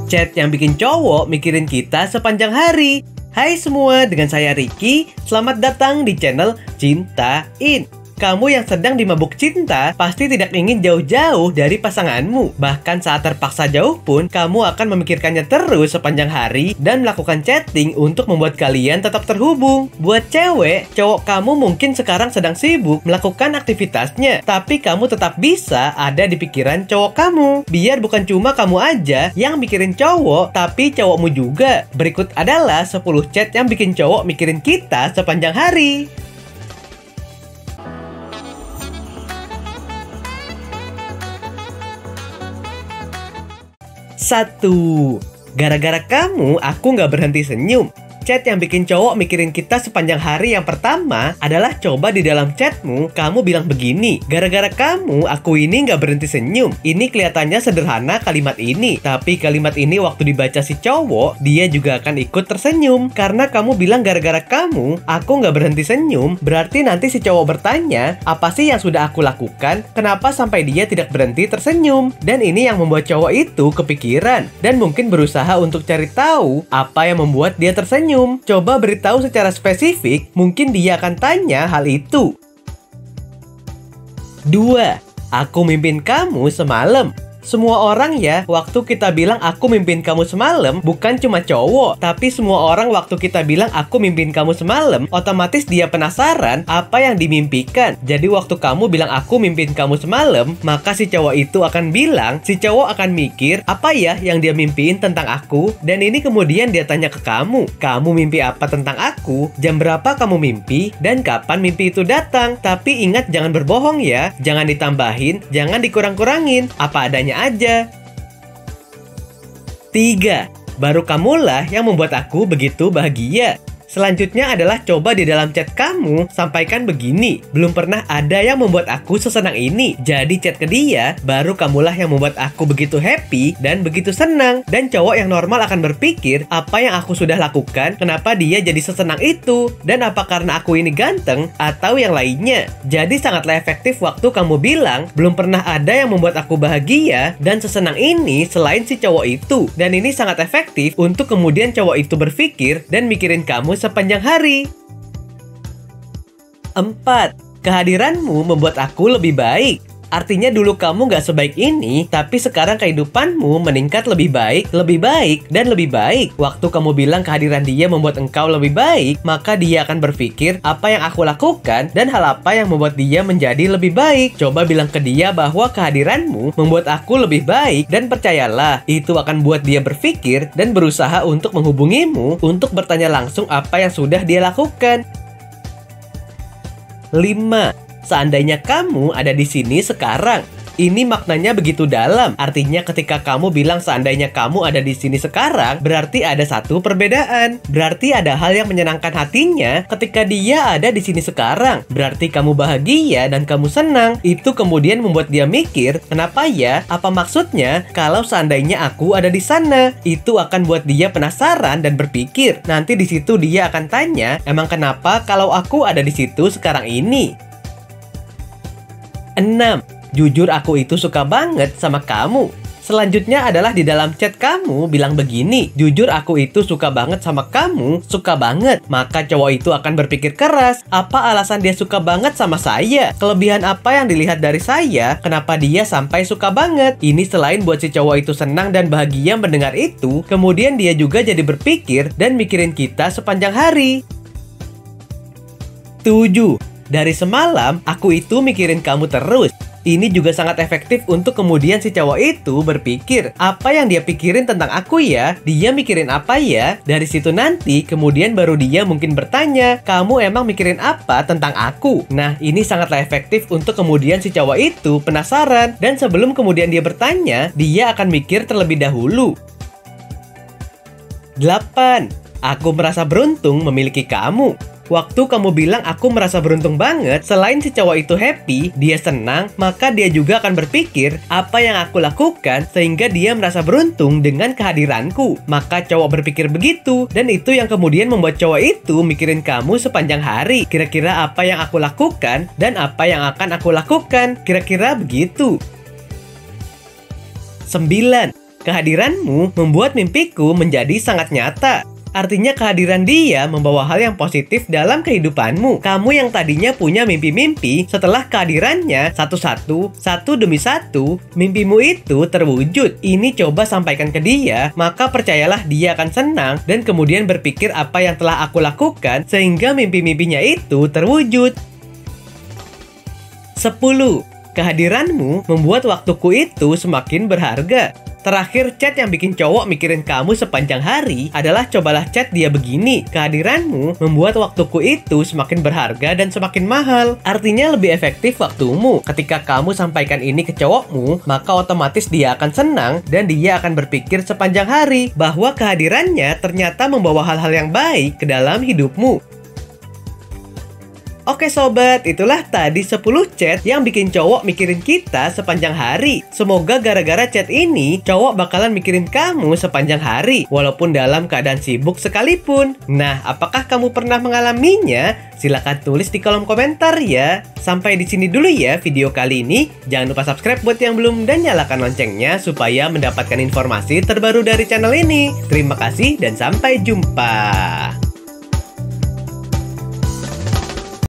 Chat yang bikin cowok mikirin kita sepanjang hari. Hai semua, dengan saya Ricky. Selamat datang di channel Cintain. Kamu yang sedang dimabuk cinta pasti tidak ingin jauh-jauh dari pasanganmu. Bahkan saat terpaksa jauh pun, kamu akan memikirkannya terus sepanjang hari dan melakukan chatting untuk membuat kalian tetap terhubung. Buat cewek, cowok kamu mungkin sekarang sedang sibuk melakukan aktivitasnya, tapi kamu tetap bisa ada di pikiran cowok kamu. Biar bukan cuma kamu aja yang mikirin cowok, tapi cowokmu juga. Berikut adalah 10 chat yang bikin cowok mikirin kita sepanjang hari. 1. Gara-gara kamu, aku nggak berhenti senyum. Chat yang bikin cowok mikirin kita sepanjang hari yang pertama adalah coba di dalam chatmu, kamu bilang begini, gara-gara kamu, aku ini nggak berhenti senyum. Ini kelihatannya sederhana kalimat ini, tapi kalimat ini waktu dibaca si cowok, dia juga akan ikut tersenyum. Karena kamu bilang gara-gara kamu, aku nggak berhenti senyum, berarti nanti si cowok bertanya, apa sih yang sudah aku lakukan? Kenapa sampai dia tidak berhenti tersenyum? Dan ini yang membuat cowok itu kepikiran, dan mungkin berusaha untuk cari tahu apa yang membuat dia tersenyum. Coba beritahu secara spesifik, mungkin dia akan tanya hal itu. 2. Aku mimpin kamu semalam. Semua orang ya, waktu kita bilang aku mimpin kamu semalam, bukan cuma cowok, tapi semua orang waktu kita bilang aku mimpin kamu semalam, otomatis dia penasaran apa yang dimimpikan. Jadi waktu kamu bilang aku mimpin kamu semalam, maka si cowok itu akan bilang, si cowok akan mikir, apa ya yang dia mimpiin tentang aku? Dan ini kemudian dia tanya ke kamu mimpi apa tentang aku? Jam berapa kamu mimpi? Dan kapan mimpi itu datang? Tapi ingat jangan berbohong ya, jangan ditambahin, jangan dikurang-kurangin, apa adanya aja. 3. Baru kamulah yang membuat aku begitu bahagia. Selanjutnya adalah coba di dalam chat kamu sampaikan begini, belum pernah ada yang membuat aku sesenang ini. Jadi chat ke dia, baru kamulah yang membuat aku begitu happy dan begitu senang. Dan cowok yang normal akan berpikir, apa yang aku sudah lakukan, kenapa dia jadi sesenang itu? Dan apa karena aku ini ganteng atau yang lainnya? Jadi sangatlah efektif waktu kamu bilang, belum pernah ada yang membuat aku bahagia dan sesenang ini selain si cowok itu. Dan ini sangat efektif untuk kemudian cowok itu berpikir dan mikirin kamu sepanjang hari. 4. Kehadiranmu membuat aku lebih baik. Artinya dulu kamu gak sebaik ini, tapi sekarang kehidupanmu meningkat lebih baik, dan lebih baik. Waktu kamu bilang kehadiran dia membuat engkau lebih baik, maka dia akan berpikir apa yang aku lakukan dan hal apa yang membuat dia menjadi lebih baik. Coba bilang ke dia bahwa kehadiranmu membuat aku lebih baik, dan percayalah, itu akan buat dia berpikir dan berusaha untuk menghubungimu untuk bertanya langsung apa yang sudah dia lakukan. 5. Seandainya kamu ada di sini sekarang. Ini maknanya begitu dalam. Artinya ketika kamu bilang seandainya kamu ada di sini sekarang, berarti ada satu perbedaan. Berarti ada hal yang menyenangkan hatinya ketika dia ada di sini sekarang. Berarti kamu bahagia dan kamu senang. Itu kemudian membuat dia mikir, kenapa ya? Apa maksudnya kalau seandainya aku ada di sana? Itu akan buat dia penasaran dan berpikir. Nanti di situ dia akan tanya, emang kenapa kalau aku ada di situ sekarang ini? 6. Jujur aku itu suka banget sama kamu. Selanjutnya adalah di dalam chat kamu bilang begini, jujur aku itu suka banget sama kamu, suka banget. Maka cowok itu akan berpikir keras, apa alasan dia suka banget sama saya? Kelebihan apa yang dilihat dari saya? Kenapa dia sampai suka banget? Ini selain buat si cowok itu senang dan bahagia mendengar itu, kemudian dia juga jadi berpikir dan mikirin kita sepanjang hari. 7. Dari semalam, aku itu mikirin kamu terus. Ini juga sangat efektif untuk kemudian si cowok itu berpikir, apa yang dia pikirin tentang aku ya? Dia mikirin apa ya? Dari situ nanti, kemudian baru dia mungkin bertanya, kamu emang mikirin apa tentang aku? Nah, ini sangatlah efektif untuk kemudian si cowok itu penasaran. Dan sebelum kemudian dia bertanya, dia akan mikir terlebih dahulu. 8. Aku merasa beruntung memiliki kamu. Waktu kamu bilang aku merasa beruntung banget, selain si cowok itu happy, dia senang, maka dia juga akan berpikir apa yang aku lakukan sehingga dia merasa beruntung dengan kehadiranku. Maka cowok berpikir begitu, dan itu yang kemudian membuat cowok itu mikirin kamu sepanjang hari. Kira-kira apa yang aku lakukan dan apa yang akan aku lakukan, kira-kira begitu. 9. Kehadiranmu membuat mimpiku menjadi sangat nyata. Artinya kehadiran dia membawa hal yang positif dalam kehidupanmu. Kamu yang tadinya punya mimpi-mimpi, setelah kehadirannya satu demi satu, mimpimu itu terwujud. Ini coba sampaikan ke dia, maka percayalah dia akan senang dan kemudian berpikir apa yang telah aku lakukan sehingga mimpi-mimpinya itu terwujud. 10. Kehadiranmu membuat waktuku itu semakin berharga. Terakhir, chat yang bikin cowok mikirin kamu sepanjang hari adalah cobalah chat dia begini. Kehadiranmu membuat waktuku itu semakin berharga dan semakin mahal. Artinya lebih efektif waktumu. Ketika kamu sampaikan ini ke cowokmu, maka otomatis dia akan senang dan dia akan berpikir sepanjang hari bahwa kehadirannya ternyata membawa hal-hal yang baik ke dalam hidupmu. Oke sobat, itulah tadi 10 chat yang bikin cowok mikirin kita sepanjang hari. Semoga gara-gara chat ini, cowok bakalan mikirin kamu sepanjang hari, walaupun dalam keadaan sibuk sekalipun. Nah, apakah kamu pernah mengalaminya? Silahkan tulis di kolom komentar ya. Sampai di sini dulu ya video kali ini. Jangan lupa subscribe buat yang belum dan nyalakan loncengnya supaya mendapatkan informasi terbaru dari channel ini. Terima kasih dan sampai jumpa.